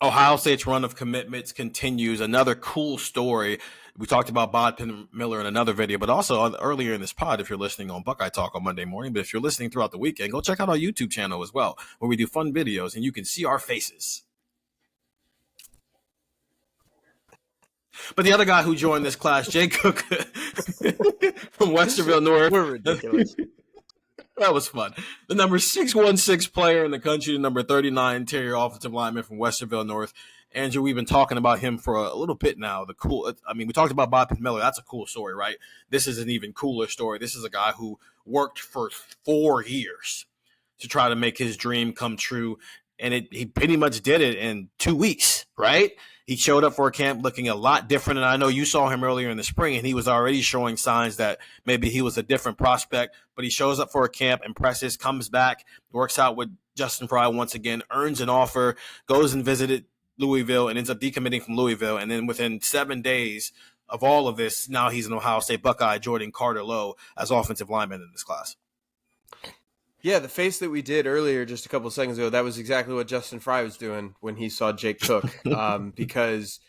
Ohio State's run of commitments continues. Another cool story. We talked about Bodkin Miller in another video, but also earlier in this pod, if you're listening on Buckeye Talk on Monday morning, but if you're listening throughout the weekend, go check out our YouTube channel as well, where we do fun videos and you can see our faces. But the other guy who joined this class, Jay Cook from Westerville North. We're ridiculous. That was fun. The number 616 player in the country, the number 39 interior offensive lineman from Westerville North. Andrew, we've been talking about him for a little bit now. We talked about Bob Miller. That's a cool story, right? This is an even cooler story. This is a guy who worked for 4 years to try to make his dream come true. And he pretty much did it in 2 weeks, right? He showed up for a camp looking a lot different. And I know you saw him earlier in the spring, and he was already showing signs that maybe he was a different prospect. But he shows up for a camp, impresses, comes back, works out with Justin Fry once again, earns an offer, goes and visited Louisville, and ends up decommitting from Louisville. And then within 7 days of all of this, now he's an Ohio State Buckeye, joining Carter Lowe as offensive lineman in this class. Yeah, the face that we did earlier just a couple of seconds ago, that was exactly what Justin Fry was doing when he saw Jake Cook. Because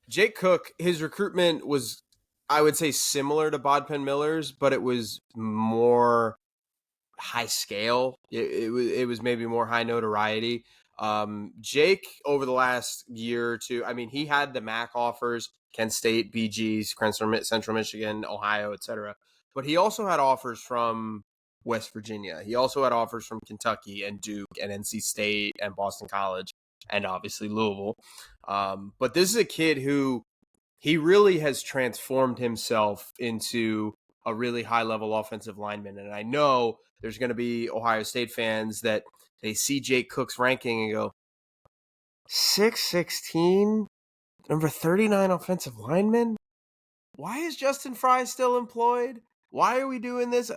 Jake Cook, his recruitment was, I would say, similar to Bodpen Miller's, but it was more high scale. It was maybe more high notoriety. Jake, over the last year or two, I mean, he had the MAC offers, Kent State, BGs, Central Michigan, Ohio, etc. But he also had offers from West Virginia. He also had offers from Kentucky and Duke and NC State and Boston College and obviously Louisville. But this is a kid who he really has transformed himself into a really high-level offensive lineman. And I know there's going to be Ohio State fans that they see Jake Cook's ranking and go, 6'16", number 39 offensive lineman? Why is Justin Fry still employed? Why are we doing this?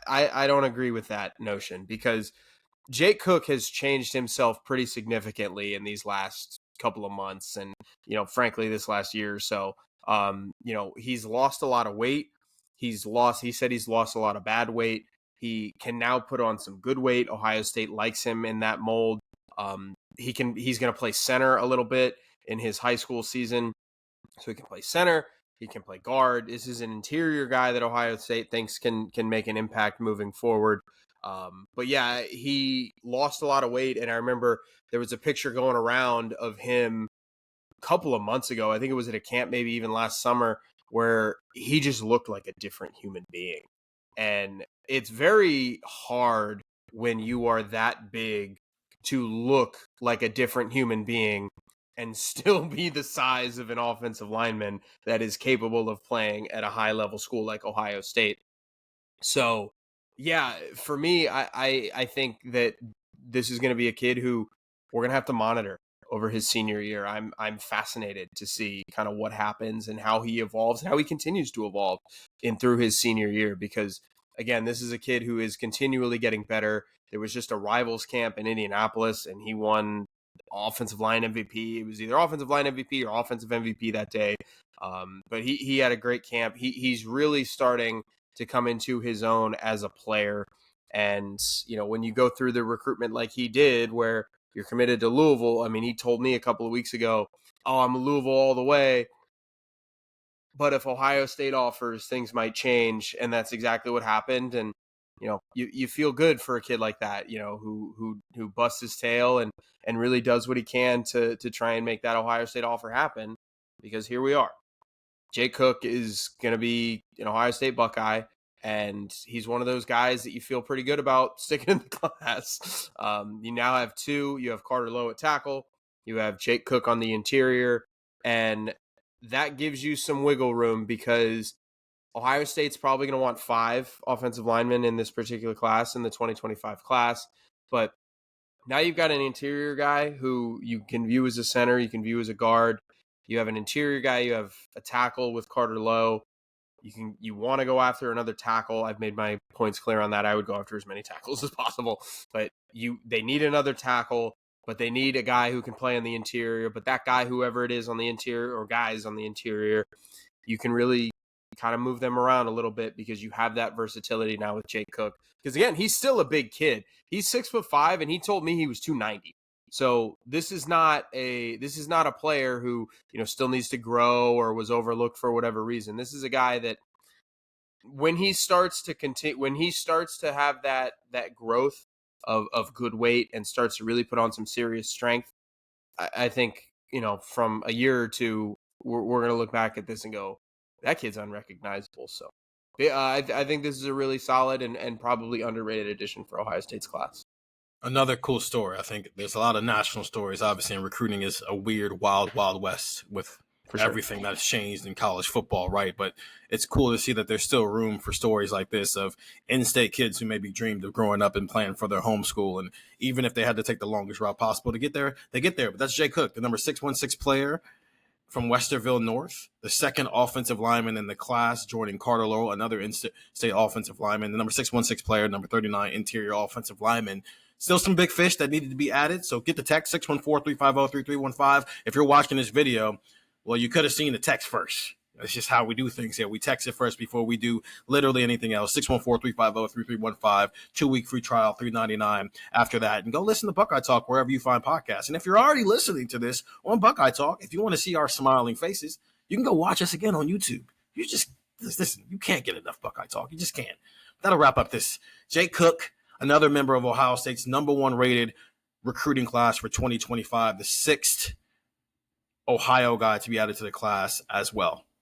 I don't agree with that notion, because Jake Cook has changed himself pretty significantly in these last couple of months. And, frankly, this last year or so, he's lost a lot of weight. He said he's lost a lot of bad weight. He can now put on some good weight. Ohio State likes him in that mold. He's going to play center a little bit in his high school season. So he can play center. He can play guard. This is an interior guy that Ohio State thinks can make an impact moving forward. But yeah, he lost a lot of weight. And I remember there was a picture going around of him a couple of months ago. I think it was at a camp, maybe even last summer, where he just looked like a different human being. And it's very hard when you are that big to look like a different human being and still be the size of an offensive lineman that is capable of playing at a high-level school like Ohio State. So, yeah, for me, I think that this is going to be a kid who we're going to have to monitor over his senior year. I'm fascinated to see kind of what happens and how he evolves and how he continues to evolve through his senior year, because, again, this is a kid who is continually getting better. There was just a rivals camp in Indianapolis, and he won offensive line MVP. It was either offensive line MVP or offensive MVP that day. But he had a great camp. He's really starting to come into his own as a player. And, when you go through the recruitment like he did, where you're committed to Louisville, I mean, he told me a couple of weeks ago, oh, I'm a Louisville all the way. But if Ohio State offers, things might change. And that's exactly what happened. And, you feel good for a kid like that, who busts his tail and really does what he can to try and make that Ohio State offer happen, because here we are. Jake Cook is going to be an Ohio State Buckeye, and he's one of those guys that you feel pretty good about sticking in the class. You now have two. You have Carter Lowe at tackle. You have Jake Cook on the interior, and that gives you some wiggle room, because Ohio State's probably going to want 5 offensive linemen in this particular class, in the 2025 class. But now you've got an interior guy who you can view as a center, you can view as a guard. You have an interior guy, you have a tackle with Carter Lowe. You want to go after another tackle. I've made my points clear on that. I would go after as many tackles as possible. But they need another tackle, but they need a guy who can play on the interior. But that guy, whoever it is on the interior, or guys on the interior, you can really kind of move them around a little bit, because you have that versatility now with Jake Cook. Because, again, he's still a big kid. He's 6'5", and he told me he was 290. So this is not a player who, still needs to grow or was overlooked for whatever reason. This is a guy that when he starts to continue, when he starts to have that growth of good weight and starts to really put on some serious strength, I think, from a year or two, we're going to look back at this and go, that kid's unrecognizable. So yeah, I think this is a really solid and probably underrated addition for Ohio State's class. Another cool story. I think there's a lot of national stories. Obviously, and recruiting is a weird, wild, wild west with For sure. everything that's changed in college football, right? But it's cool to see that there's still room for stories like this of in-state kids who maybe dreamed of growing up and playing for their home school. And even if they had to take the longest route possible to get there, they get there. But that's Jay Cook, the number 616 player from Westerville North, the second offensive lineman in the class, joining Carter Lowell, another in-state offensive lineman, the number 616 player, number 39 interior offensive lineman. Still some big fish that needed to be added. So get the text 614-350-3315. If you're watching this video, well, you could have seen the text first. That's just how we do things here. We text it first before we do literally anything else. 614-350-3315. 2-week free trial, $3.99 after that. And go listen to Buckeye Talk wherever you find podcasts. And if you're already listening to this on Buckeye Talk, if you want to see our smiling faces, you can go watch us again on YouTube. You just listen. You can't get enough Buckeye Talk. You just can't. That'll wrap up this. Jay Cook, another member of Ohio State's number one rated recruiting class for 2025, the sixth Ohio guy to be added to the class as well.